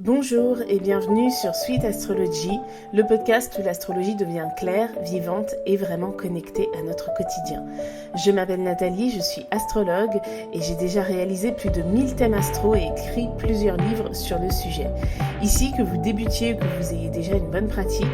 Bonjour et bienvenue sur Sweet Astrology, le podcast où l'astrologie devient claire, vivante et vraiment connectée à notre quotidien. Je m'appelle Nathalie, je suis astrologue et j'ai déjà réalisé plus de 1000 thèmes astro et écrit plusieurs livres sur le sujet. Ici, que vous débutiez ou que vous ayez déjà une bonne pratique,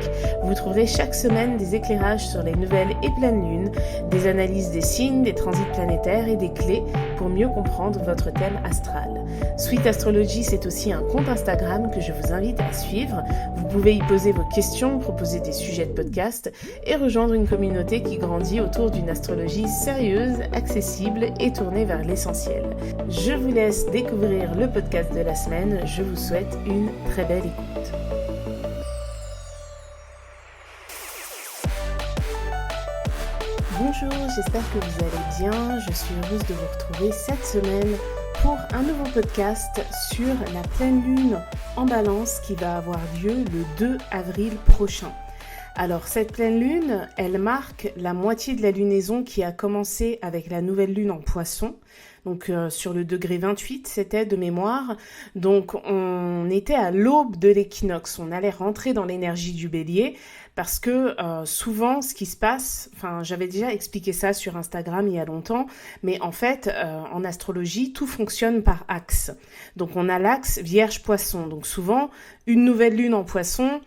vous trouverez chaque semaine des éclairages sur les nouvelles et pleines lunes, des analyses des signes, des transits planétaires et des clés pour mieux comprendre votre thème astral. Sweet Astrology, c'est aussi un compte Instagram que je vous invite à suivre. Vous pouvez y poser vos questions, proposer des sujets de podcast et rejoindre une communauté qui grandit autour d'une astrologie sérieuse, accessible et tournée vers l'essentiel. Je vous laisse découvrir le podcast de la semaine. Je vous souhaite une très belle écoute. Bonjour, j'espère que vous allez bien. Je suis heureuse de vous retrouver cette semaine pour un nouveau podcast sur la pleine lune en Balance qui va avoir lieu le 2 avril prochain. Alors cette pleine lune, elle marque la moitié de la lunaison qui a commencé avec la nouvelle lune en Poisson. Donc sur le degré 28, c'était de mémoire. Donc on était à l'aube de l'équinoxe, on allait rentrer dans l'énergie du Bélier parce que souvent ce qui se passe, j'avais déjà expliqué ça sur Instagram il y a longtemps, mais en fait en astrologie tout fonctionne par axe. Donc on a l'axe Vierge-Poisson, donc souvent une nouvelle lune en Poisson,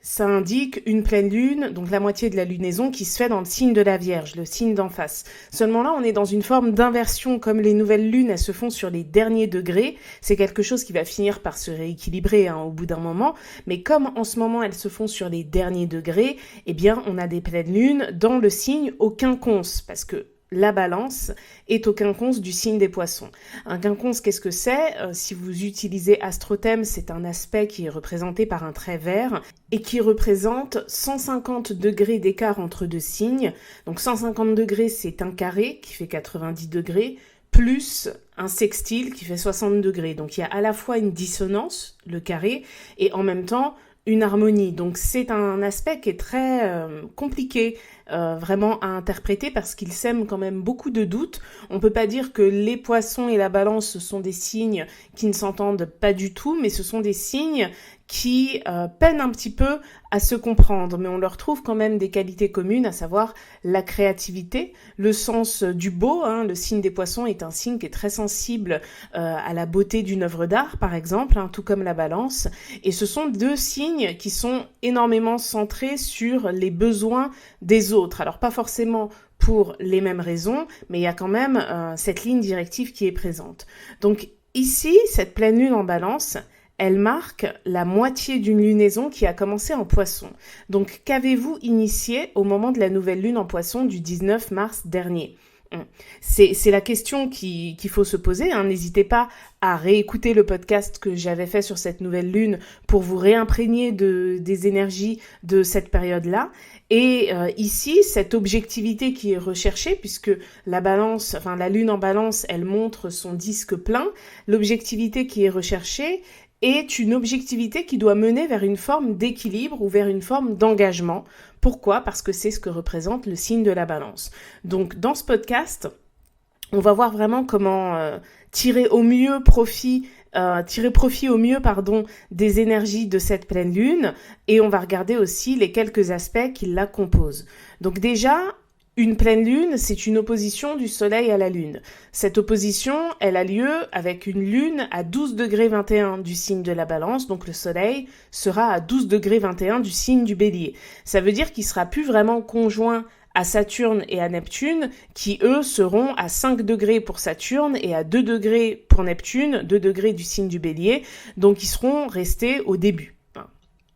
ça indique une pleine lune, donc la moitié de la lunaison qui se fait dans le signe de la Vierge, le signe d'en face. Seulement là, on est dans une forme d'inversion, comme les nouvelles lunes, elles se font sur les derniers degrés. C'est quelque chose qui va finir par se rééquilibrer au bout d'un moment. Mais comme en ce moment, elles se font sur les derniers degrés, eh bien, on a des pleines lunes dans le signe au quinconce, parce que la Balance est au quinconce du signe des Poissons. Un quinconce, qu'est-ce que c'est ? Si vous utilisez Astrothème, c'est un aspect qui est représenté par un trait vert et qui représente 150 degrés d'écart entre deux signes. Donc 150 degrés, c'est un carré qui fait 90 degrés, plus un sextile qui fait 60 degrés. Donc il y a à la fois une dissonance, le carré, et en même temps une harmonie. Donc c'est un aspect qui est très compliqué vraiment à interpréter parce qu'il sème quand même beaucoup de doutes. On peut pas dire que les Poissons et la Balance ce sont des signes qui ne s'entendent pas du tout, mais ce sont des signes qui peinent un petit peu à se comprendre, mais on leur trouve quand même des qualités communes, à savoir la créativité, le sens du beau. Le signe des Poissons est un signe qui est très sensible à la beauté d'une œuvre d'art, par exemple, tout comme la Balance. Et ce sont deux signes qui sont énormément centrés sur les besoins des autres. Alors pas forcément pour les mêmes raisons, mais il y a quand même cette ligne directive qui est présente. Donc ici, cette pleine lune en Balance, elle marque la moitié d'une lunaison qui a commencé en Poisson. Donc, qu'avez-vous initié au moment de la nouvelle lune en Poisson du 19 mars dernier ? C'est la question qu'il faut se poser. N'hésitez pas à réécouter le podcast que j'avais fait sur cette nouvelle lune pour vous réimprégner des énergies de cette période-là. Et ici, cette objectivité qui est recherchée, puisque la lune en Balance, elle montre son disque plein, l'objectivité qui est recherchée est une objectivité qui doit mener vers une forme d'équilibre ou vers une forme d'engagement. Pourquoi ? Parce que c'est ce que représente le signe de la Balance. Donc dans ce podcast, on va voir vraiment comment tirer profit au mieux des énergies de cette pleine lune, et on va regarder aussi les quelques aspects qui la composent. Donc déjà, une pleine lune, c'est une opposition du soleil à la lune. Cette opposition, elle a lieu avec une lune à 12 degrés 21 du signe de la Balance, donc le soleil sera à 12 degrés 21 du signe du Bélier. Ça veut dire qu'il sera plus vraiment conjoint à Saturne et à Neptune, qui eux seront à 5 degrés pour Saturne et à 2 degrés pour Neptune, 2 degrés du signe du Bélier, donc ils seront restés au début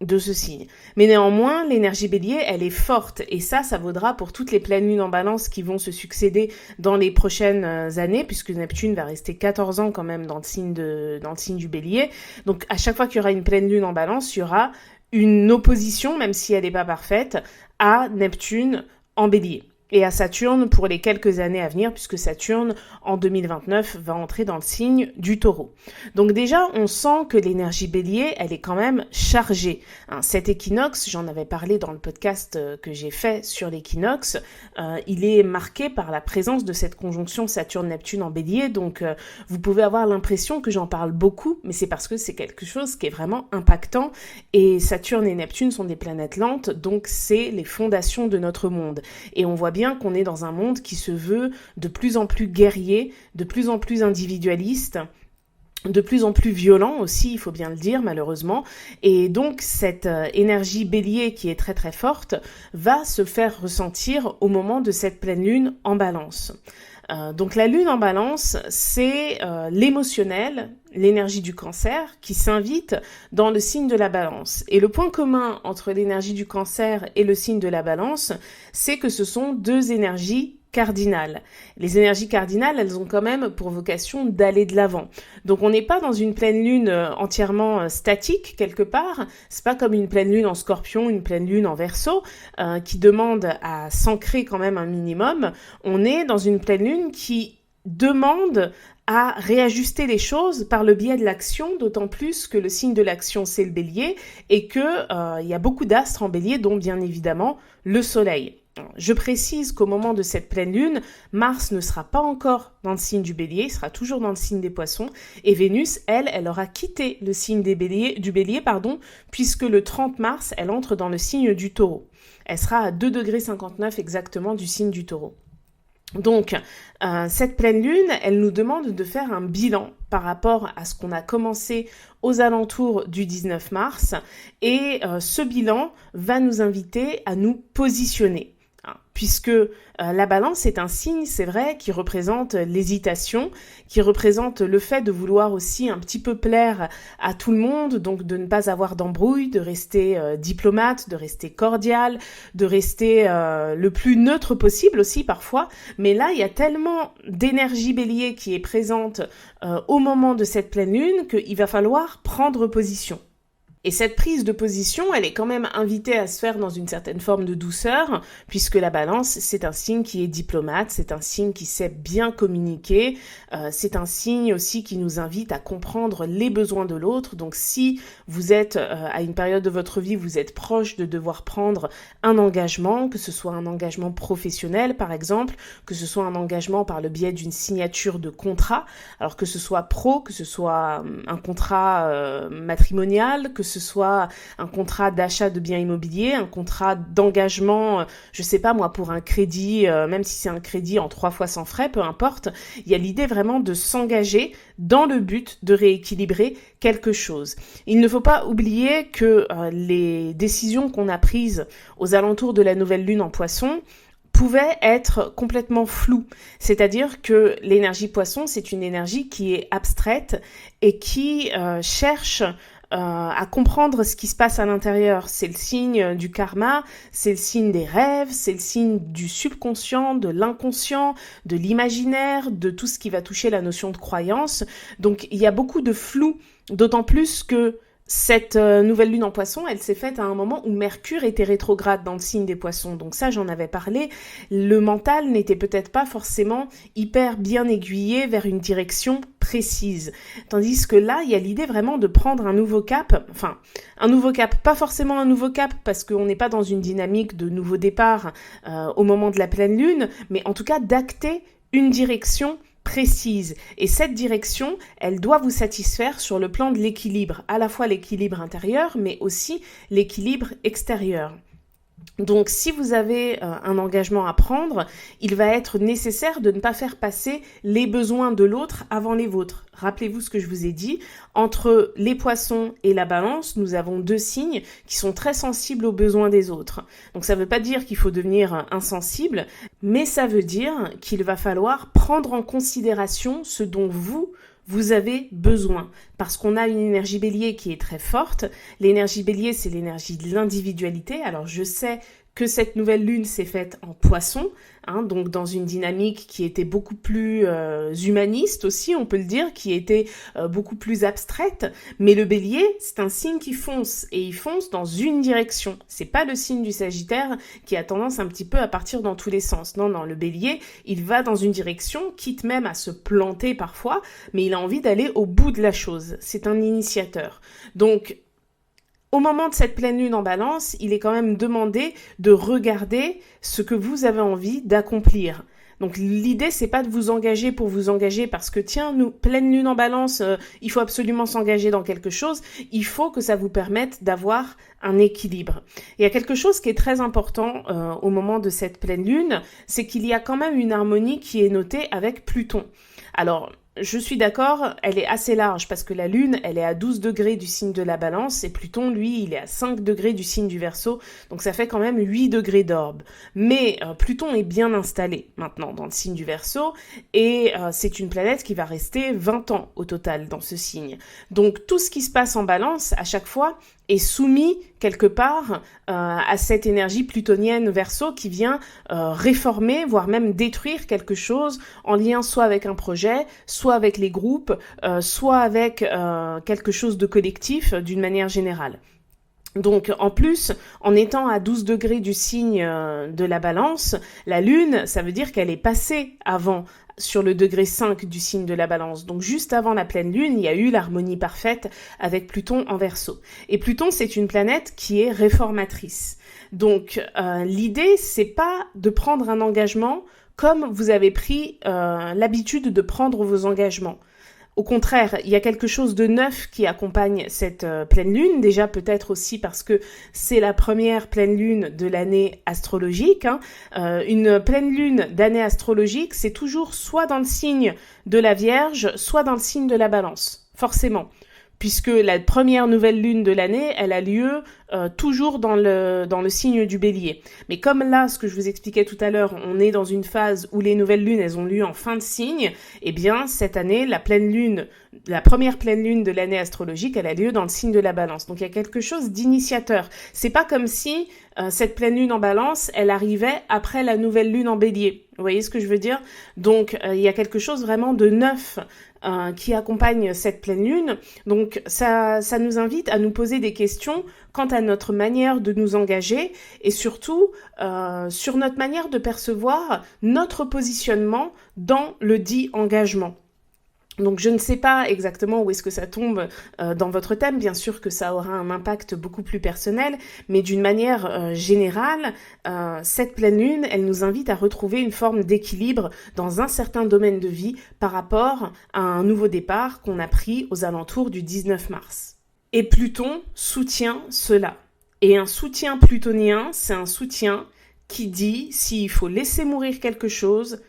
de ce signe. Mais néanmoins, l'énergie Bélier, elle est forte, et ça vaudra pour toutes les pleines lunes en Balance qui vont se succéder dans les prochaines années, puisque Neptune va rester 14 ans quand même dans le signe du Bélier. Donc à chaque fois qu'il y aura une pleine lune en Balance, il y aura une opposition, même si elle n'est pas parfaite, à Neptune en Bélier. et à Saturne pour les quelques années à venir, puisque Saturne, en 2029, va entrer dans le signe du Taureau. Donc déjà, on sent que l'énergie Bélier, elle est quand même chargée. Cet équinoxe, j'en avais parlé dans le podcast que j'ai fait sur l'équinoxe, il est marqué par la présence de cette conjonction Saturne-Neptune en Bélier, donc vous pouvez avoir l'impression que j'en parle beaucoup, mais c'est parce que c'est quelque chose qui est vraiment impactant, et Saturne et Neptune sont des planètes lentes, donc c'est les fondations de notre monde. Et on voit bien qu'on est dans un monde qui se veut de plus en plus guerrier, de plus en plus individualiste, de plus en plus violent aussi, il faut bien le dire, malheureusement. Et donc, cette énergie bélier qui est très très forte va se faire ressentir au moment de cette pleine lune en balance. Donc la lune en balance, c'est l'émotionnel, l'énergie du cancer qui s'invite dans le signe de la balance. Et le point commun entre l'énergie du cancer et le signe de la balance, c'est que ce sont deux énergies cardinales. Les énergies cardinales, elles ont quand même pour vocation d'aller de l'avant. Donc on n'est pas dans une pleine lune entièrement statique quelque part, c'est pas comme une pleine lune en Scorpion, une pleine lune en Verseau qui demande à s'ancrer quand même un minimum. On est dans une pleine lune qui demande à réajuster les choses par le biais de l'action, d'autant plus que le signe de l'action c'est le Bélier et que y a beaucoup d'astres en Bélier, dont bien évidemment le Soleil. Je précise qu'au moment de cette pleine lune, Mars ne sera pas encore dans le signe du Bélier, il sera toujours dans le signe des Poissons, et Vénus, elle aura quitté le signe du Bélier, puisque le 30 mars, elle entre dans le signe du Taureau. Elle sera à 2,59 degrés exactement du signe du Taureau. Donc, cette pleine lune, elle nous demande de faire un bilan par rapport à ce qu'on a commencé aux alentours du 19 mars, et ce bilan va nous inviter à nous positionner. Puisque la balance est un signe, c'est vrai, qui représente l'hésitation, qui représente le fait de vouloir aussi un petit peu plaire à tout le monde, donc de ne pas avoir d'embrouille, de rester diplomate, de rester cordial, de rester le plus neutre possible aussi parfois. Mais là, il y a tellement d'énergie bélier qui est présente au moment de cette pleine lune qu'il va falloir prendre position. Et cette prise de position, elle est quand même invitée à se faire dans une certaine forme de douceur, puisque la balance, c'est un signe qui est diplomate, c'est un signe qui sait bien communiquer, c'est un signe aussi qui nous invite à comprendre les besoins de l'autre. Donc si vous êtes à une période de votre vie, vous êtes proche de devoir prendre un engagement, que ce soit un engagement professionnel par exemple, que ce soit un engagement par le biais d'une signature de contrat, alors que ce soit pro, que ce soit un contrat matrimonial, que ce soit un contrat d'achat de biens immobiliers, un contrat d'engagement, je sais pas moi, pour un crédit, même si c'est un crédit en 3 fois sans frais, peu importe, il y a l'idée vraiment de s'engager dans le but de rééquilibrer quelque chose. Il ne faut pas oublier que les décisions qu'on a prises aux alentours de la nouvelle lune en Poisson pouvait être complètement flou. C'est-à-dire que l'énergie Poisson, c'est une énergie qui est abstraite et qui cherche à comprendre ce qui se passe à l'intérieur. C'est le signe du karma, c'est le signe des rêves, c'est le signe du subconscient, de l'inconscient, de l'imaginaire, de tout ce qui va toucher la notion de croyance. Donc il y a beaucoup de flou, d'autant plus que cette nouvelle lune en Poisson, elle s'est faite à un moment où Mercure était rétrograde dans le signe des Poissons. Donc ça, j'en avais parlé. Le mental n'était peut-être pas forcément hyper bien aiguillé vers une direction précise. Tandis que là, il y a l'idée vraiment de prendre un nouveau cap. Enfin, un nouveau cap, pas forcément un nouveau cap parce qu'on n'est pas dans une dynamique de nouveau départ au moment de la pleine lune, mais en tout cas d'acter une direction précise. Et cette direction, elle doit vous satisfaire sur le plan de l'équilibre, à la fois l'équilibre intérieur, mais aussi l'équilibre extérieur. Donc, si vous avez un engagement à prendre, il va être nécessaire de ne pas faire passer les besoins de l'autre avant les vôtres. Rappelez-vous ce que je vous ai dit, entre les Poissons et la Balance, nous avons deux signes qui sont très sensibles aux besoins des autres. Donc ça ne veut pas dire qu'il faut devenir insensible, mais ça veut dire qu'il va falloir prendre en considération ce dont vous avez besoin, parce qu'on a une énergie bélier qui est très forte. L'énergie bélier, c'est l'énergie de l'individualité. Alors je sais que cette nouvelle lune s'est faite en Poisson, donc dans une dynamique qui était beaucoup plus humaniste aussi, on peut le dire, qui était beaucoup plus abstraite. Mais le Bélier, c'est un signe qui fonce, et il fonce dans une direction. C'est pas le signe du Sagittaire qui a tendance un petit peu à partir dans tous les sens. Non, le Bélier, il va dans une direction, quitte même à se planter parfois, mais il a envie d'aller au bout de la chose. C'est un initiateur. Donc, au moment de cette pleine lune en Balance, il est quand même demandé de regarder ce que vous avez envie d'accomplir. Donc l'idée, c'est pas de vous engager pour vous engager parce que tiens, pleine lune en Balance, il faut absolument s'engager dans quelque chose. Il faut que ça vous permette d'avoir un équilibre. Il y a quelque chose qui est très important au moment de cette pleine lune, c'est qu'il y a quand même une harmonie qui est notée avec Pluton. Alors, je suis d'accord, elle est assez large parce que la Lune, elle est à 12 degrés du signe de la Balance et Pluton, lui, il est à 5 degrés du signe du Verseau, donc ça fait quand même 8 degrés d'orbe. Mais Pluton est bien installé maintenant dans le signe du Verseau et c'est une planète qui va rester 20 ans au total dans ce signe. Donc tout ce qui se passe en Balance, à chaque fois, est soumis quelque part à cette énergie plutonienne Verseau qui vient réformer, voire même détruire quelque chose en lien soit avec un projet, soit avec les groupes, soit avec quelque chose de collectif d'une manière générale. Donc en plus, en étant à 12 degrés du signe de la Balance, la Lune, ça veut dire qu'elle est passée avant sur le degré 5 du signe de la Balance. Donc juste avant la pleine lune, il y a eu l'harmonie parfaite avec Pluton en Verseau. Et Pluton, c'est une planète qui est réformatrice. Donc l'idée, c'est pas de prendre un engagement comme vous avez pris l'habitude de prendre vos engagements. Au contraire, il y a quelque chose de neuf qui accompagne cette pleine lune, déjà peut-être aussi parce que c'est la première pleine lune de l'année astrologique. Une pleine lune d'année astrologique, c'est toujours soit dans le signe de la Vierge, soit dans le signe de la Balance, forcément. Puisque la première nouvelle lune de l'année, elle a lieu toujours dans le signe du Bélier. Mais comme là, ce que je vous expliquais tout à l'heure, on est dans une phase où les nouvelles lunes, elles ont lieu en fin de signe, eh bien, cette année, la première pleine lune de l'année astrologique, elle a lieu dans le signe de la Balance. Donc, il y a quelque chose d'initiateur. C'est pas comme si cette pleine lune en Balance, elle arrivait après la nouvelle lune en Bélier. Vous voyez ce que je veux dire? Donc, il y a quelque chose vraiment de neuf qui accompagne cette pleine lune. Donc ça nous invite à nous poser des questions quant à notre manière de nous engager et surtout sur notre manière de percevoir notre positionnement dans le dit engagement. Donc je ne sais pas exactement où est-ce que ça tombe dans votre thème, bien sûr que ça aura un impact beaucoup plus personnel, mais d'une manière générale, cette pleine lune, elle nous invite à retrouver une forme d'équilibre dans un certain domaine de vie par rapport à un nouveau départ qu'on a pris aux alentours du 19 mars. Et Pluton soutient cela. Et un soutien plutonien, c'est un soutien qui dit s'il faut laisser mourir quelque chose,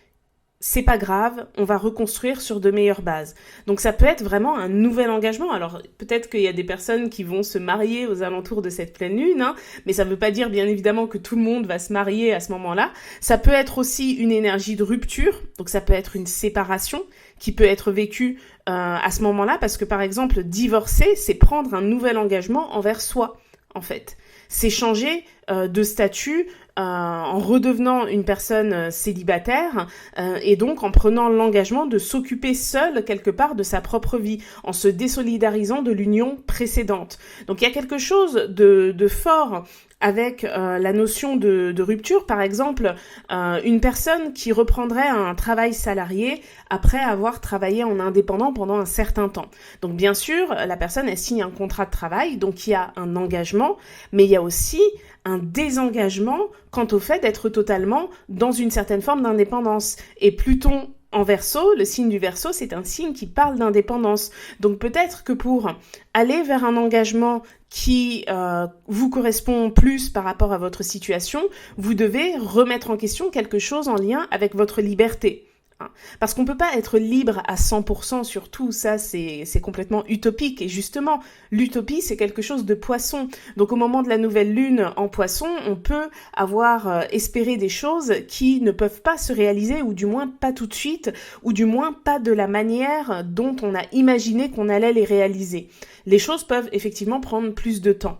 c'est pas grave, on va reconstruire sur de meilleures bases. Donc ça peut être vraiment un nouvel engagement. Alors peut-être qu'il y a des personnes qui vont se marier aux alentours de cette pleine lune, mais ça veut pas dire bien évidemment que tout le monde va se marier à ce moment-là. Ça peut être aussi une énergie de rupture, donc ça peut être une séparation qui peut être vécue à ce moment-là, parce que par exemple, divorcer, c'est prendre un nouvel engagement envers soi, en fait. C'est changer de statut en redevenant une personne célibataire et donc en prenant l'engagement de s'occuper seul quelque part de sa propre vie, en se désolidarisant de l'union précédente. Donc il y a quelque chose de fort avec la notion de rupture. Par exemple, une personne qui reprendrait un travail salarié après avoir travaillé en indépendant pendant un certain temps. Donc bien sûr, la personne, elle signe un contrat de travail, donc il y a un engagement, mais il y a aussi un désengagement quant au fait d'être totalement dans une certaine forme d'indépendance. Et Pluton en Verseau, le signe du Verseau, c'est un signe qui parle d'indépendance. Donc peut-être que pour aller vers un engagement qui vous correspond plus par rapport à votre situation, vous devez remettre en question quelque chose en lien avec votre liberté. Parce qu'on peut pas être libre à 100% sur tout, ça c'est complètement utopique. Et justement, l'utopie c'est quelque chose de poisson. Donc au moment de la nouvelle lune en poisson, on peut avoir espéré des choses qui ne peuvent pas se réaliser, ou du moins pas tout de suite, ou du moins pas de la manière dont on a imaginé qu'on allait les réaliser. Les choses peuvent effectivement prendre plus de temps.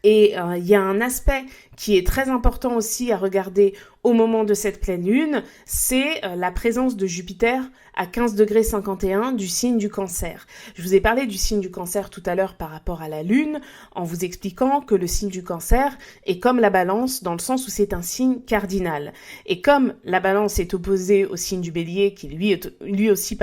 Et il y a un aspect qui est très important aussi à regarder au moment de cette pleine lune, c'est la présence de Jupiter à 15,51 du signe du Cancer. Je vous ai parlé du signe du Cancer tout à l'heure par rapport à la lune, en vous expliquant que le signe du Cancer est comme la Balance dans le sens où c'est un signe cardinal. Et comme la Balance est opposée au signe du Bélier, qui lui aussi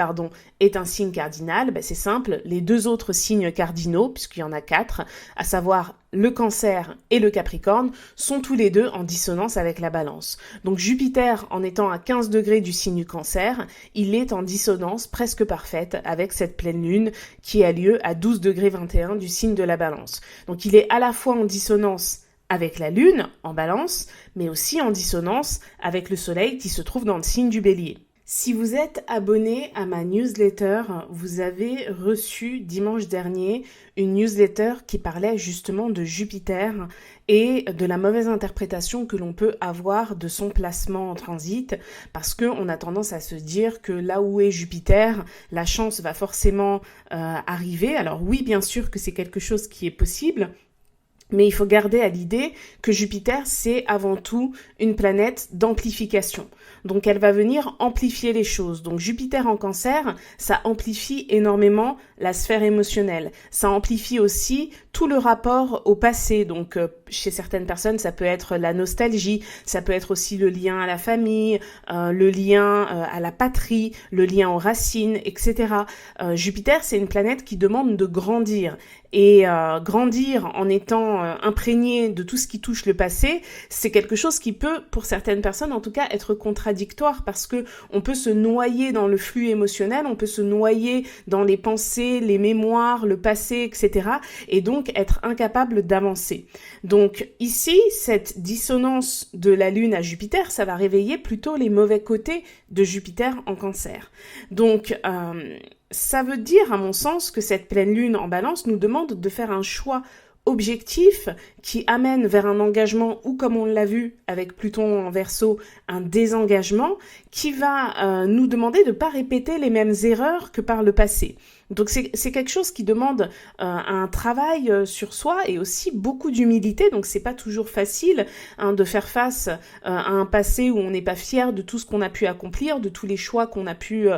est un signe cardinal, c'est simple, les deux autres signes cardinaux, puisqu'il y en a 4, à savoir le Cancer et le Capricorne, sont tous les deux en dissonance avec la Balance. Donc Jupiter, en étant à 15 degrés du signe du Cancer, il est en dissonance presque parfaite avec cette pleine lune qui a lieu à 12 degrés 21 du signe de la Balance. Donc il est à la fois en dissonance avec la lune en Balance, mais aussi en dissonance avec le soleil qui se trouve dans le signe du Bélier. Si vous êtes abonné à ma newsletter, vous avez reçu dimanche dernier une newsletter qui parlait justement de Jupiter et de la mauvaise interprétation que l'on peut avoir de son placement en transit, parce qu'on a tendance à se dire que là où est Jupiter, la chance va forcément arriver. Alors oui, bien sûr que c'est quelque chose qui est possible, mais il faut garder à l'idée que Jupiter, c'est avant tout une planète d'amplification. Donc elle va venir amplifier les choses. Donc Jupiter en Cancer, ça amplifie énormément la sphère émotionnelle. Ça amplifie aussi tout le rapport au passé. Donc chez certaines personnes, ça peut être la nostalgie, ça peut être aussi le lien à la famille, le lien à la patrie, le lien aux racines, etc. Jupiter, c'est une planète qui demande de grandir. Et grandir en étant imprégné de tout ce qui touche le passé, c'est quelque chose qui peut, pour certaines personnes en tout cas, être contradictoire parce que on peut se noyer dans le flux émotionnel, on peut se noyer dans les pensées, les mémoires, le passé, etc. et donc être incapable d'avancer. Donc ici, cette dissonance de la Lune à Jupiter, ça va réveiller plutôt les mauvais côtés de Jupiter en Cancer. Donc ça veut dire, à mon sens, que cette pleine lune en Balance nous demande de faire un choix objectif qui amène vers un engagement ou, comme on l'a vu avec Pluton en Verseau, un désengagement qui va nous demander de ne pas répéter les mêmes erreurs que par le passé. Donc c'est quelque chose qui demande un travail sur soi et aussi beaucoup d'humilité. Donc c'est pas toujours facile de faire face à un passé où on n'est pas fier de tout ce qu'on a pu accomplir, de tous les choix qu'on a pu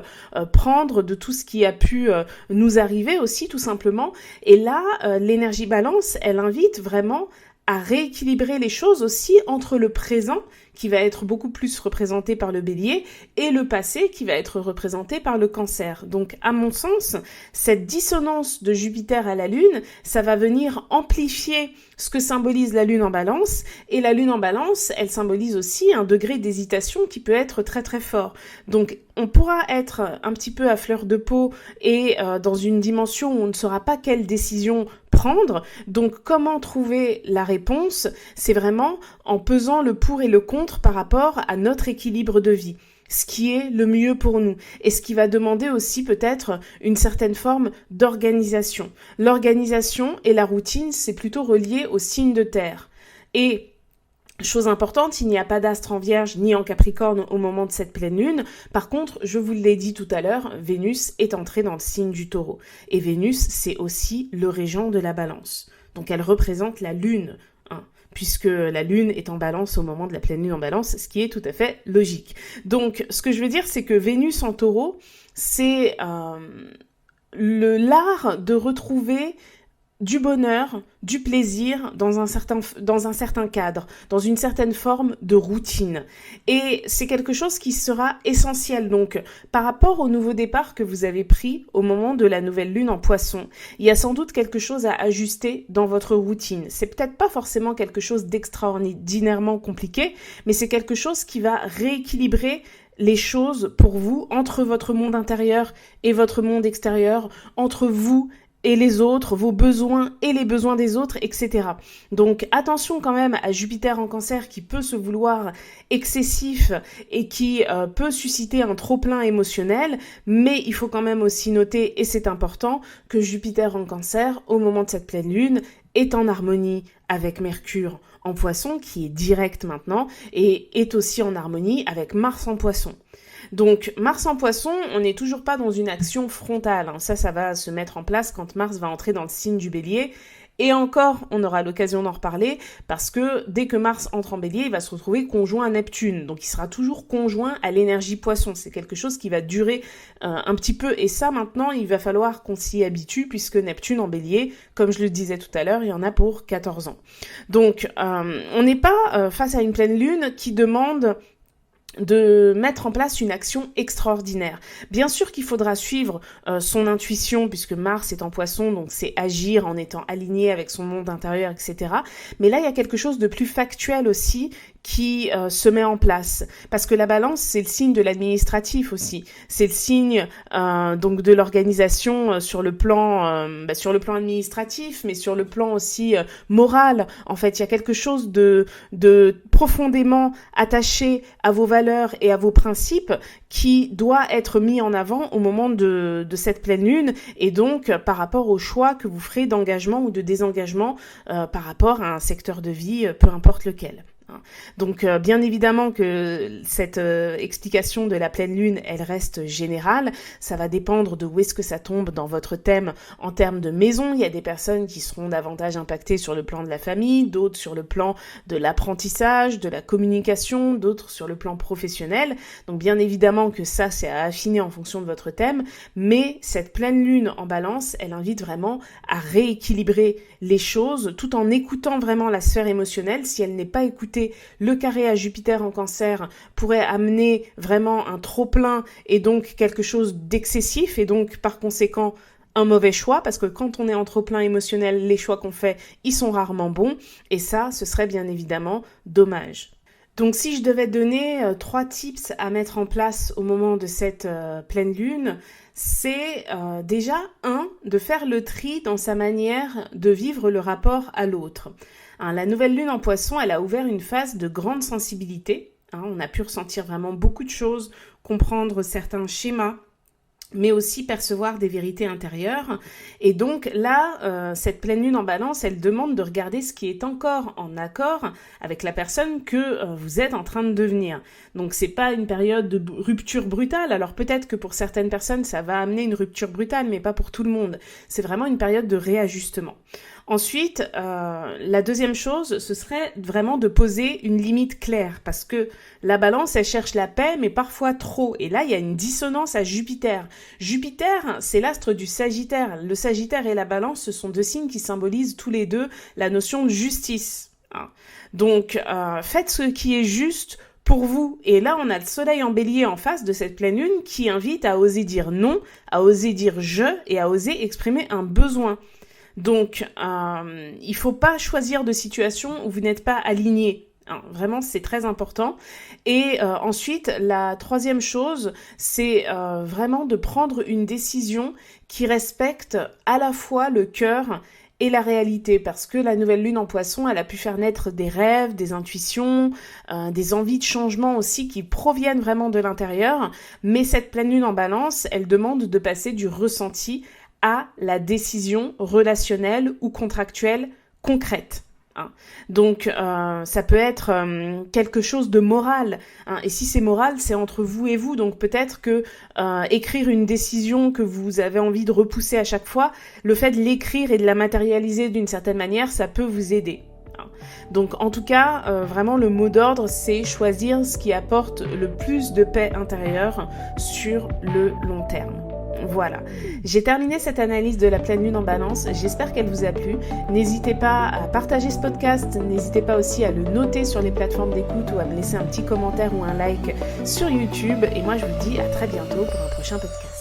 prendre, de tout ce qui a pu nous arriver aussi tout simplement. Et là, l'énergie Balance, elle invite vraiment à rééquilibrer les choses aussi entre le présent, qui va être beaucoup plus représenté par le Bélier, et le passé, qui va être représenté par le Cancer. Donc, à mon sens, cette dissonance de Jupiter à la Lune, ça va venir amplifier ce que symbolise la Lune en Balance, et la Lune en Balance, elle symbolise aussi un degré d'hésitation qui peut être très très fort. Donc, on pourra être un petit peu à fleur de peau et dans une dimension où on ne saura pas quelle décision prendre. Donc, comment trouver la réponse? C'est vraiment en pesant le pour et le contre par rapport à notre équilibre de vie, ce qui est le mieux pour nous et ce qui va demander aussi peut-être une certaine forme d'organisation. L'organisation et la routine, c'est plutôt relié au signe de terre. Et chose importante, il n'y a pas d'astre en Vierge ni en Capricorne au moment de cette pleine lune. Par contre, je vous l'ai dit tout à l'heure, Vénus est entrée dans le signe du Taureau. Et Vénus, c'est aussi le régent de la Balance. Donc elle représente la Lune, puisque la Lune est en Balance au moment de la pleine lune en Balance, ce qui est tout à fait logique. Donc, ce que je veux dire, c'est que Vénus en Taureau, c'est l'art de retrouver du bonheur, du plaisir dans un certain cadre, dans une certaine forme de routine. Et c'est quelque chose qui sera essentiel. Donc, par rapport au nouveau départ que vous avez pris au moment de la nouvelle lune en Poisson, il y a sans doute quelque chose à ajuster dans votre routine. C'est peut-être pas forcément quelque chose d'extraordinairement compliqué, mais c'est quelque chose qui va rééquilibrer les choses pour vous entre votre monde intérieur et votre monde extérieur, entre vous et les autres, vos besoins et les besoins des autres, etc. Donc attention quand même à Jupiter en Cancer qui peut se vouloir excessif et qui peut susciter un trop-plein émotionnel, mais il faut quand même aussi noter, et c'est important, que Jupiter en Cancer, au moment de cette pleine lune, est en harmonie avec Mercure en Poisson, qui est direct maintenant, et est aussi en harmonie avec Mars en Poisson. Donc Mars en Poisson, on n'est toujours pas dans une action frontale. Ça va se mettre en place quand Mars va entrer dans le signe du Bélier. Et encore, on aura l'occasion d'en reparler parce que dès que Mars entre en Bélier, il va se retrouver conjoint à Neptune. Donc il sera toujours conjoint à l'énergie Poisson. C'est quelque chose qui va durer un petit peu. Et ça, maintenant, il va falloir qu'on s'y habitue puisque Neptune en Bélier, comme je le disais tout à l'heure, il y en a pour 14 ans. Donc on n'est pas face à une pleine lune qui demande de mettre en place une action extraordinaire. Bien sûr qu'il faudra suivre son intuition, puisque Mars est en Poisson, donc c'est agir en étant aligné avec son monde intérieur, etc. Mais là, il y a quelque chose de plus factuel aussi qui se met en place. Parce que la balance, c'est le signe de l'administratif aussi. C'est le signe donc de l'organisation sur le plan administratif, mais sur le plan aussi moral. En fait, il y a quelque chose de profondément attaché à vos valeurs et à vos principes qui doit être mis en avant au moment de cette pleine lune et donc par rapport au choix que vous ferez d'engagement ou de désengagement par rapport à un secteur de vie, peu importe lequel. Donc bien évidemment que cette explication de la pleine lune, elle reste générale, ça va dépendre de où est-ce que ça tombe dans votre thème en termes de maison. Il y a des personnes qui seront davantage impactées sur le plan de la famille, d'autres sur le plan de l'apprentissage, de la communication, d'autres sur le plan professionnel. Donc bien évidemment que ça, c'est à affiner en fonction de votre thème, mais cette pleine lune en balance, elle invite vraiment à rééquilibrer les choses tout en écoutant vraiment la sphère émotionnelle. Si elle n'est pas écoutée, le carré à Jupiter en Cancer pourrait amener vraiment un trop-plein et donc quelque chose d'excessif et donc par conséquent un mauvais choix parce que quand on est en trop-plein émotionnel, les choix qu'on fait, ils sont rarement bons et ça, ce serait bien évidemment dommage. Donc si je devais donner 3 tips à mettre en place au moment de cette pleine lune, c'est déjà de faire le tri dans sa manière de vivre le rapport à l'autre. La nouvelle lune en Poisson, elle a ouvert une phase de grande sensibilité. On a pu ressentir vraiment beaucoup de choses, comprendre certains schémas, mais aussi percevoir des vérités intérieures. Et donc là, cette pleine lune en balance, elle demande de regarder ce qui est encore en accord avec la personne que vous êtes en train de devenir. Donc c'est pas une période de rupture brutale, alors peut-être que pour certaines personnes, ça va amener une rupture brutale, mais pas pour tout le monde. C'est vraiment une période de réajustement. Ensuite, la deuxième chose, ce serait vraiment de poser une limite claire parce que la balance, elle cherche la paix, mais parfois trop. Et là, il y a une dissonance à Jupiter. Jupiter, c'est l'astre du Sagittaire. Le Sagittaire et la balance, ce sont 2 signes qui symbolisent tous les deux la notion de justice. Donc, faites ce qui est juste pour vous. Et là, on a le soleil en bélier en face de cette pleine lune qui invite à oser dire non, à oser dire je et à oser exprimer un besoin. Donc, il faut pas choisir de situation où vous n'êtes pas aligné. Vraiment, c'est très important. Et ensuite, la troisième chose, c'est vraiment de prendre une décision qui respecte à la fois le cœur et la réalité, parce que la nouvelle lune en Poisson, elle a pu faire naître des rêves, des intuitions, des envies de changement aussi qui proviennent vraiment de l'intérieur. Mais cette pleine lune en Balance, elle demande de passer du ressenti à la décision relationnelle ou contractuelle concrète. Donc ça peut être quelque chose de moral, et si c'est moral, c'est entre vous et vous, donc peut-être que écrire une décision que vous avez envie de repousser à chaque fois, le fait de l'écrire et de la matérialiser d'une certaine manière, ça peut vous aider. Donc en tout cas, vraiment le mot d'ordre, c'est choisir ce qui apporte le plus de paix intérieure sur le long terme. Voilà, j'ai terminé cette analyse de la pleine lune en Balance, j'espère qu'elle vous a plu. N'hésitez pas à partager ce podcast, n'hésitez pas aussi à le noter sur les plateformes d'écoute ou à me laisser un petit commentaire ou un like sur YouTube. Et moi je vous dis à très bientôt pour un prochain podcast.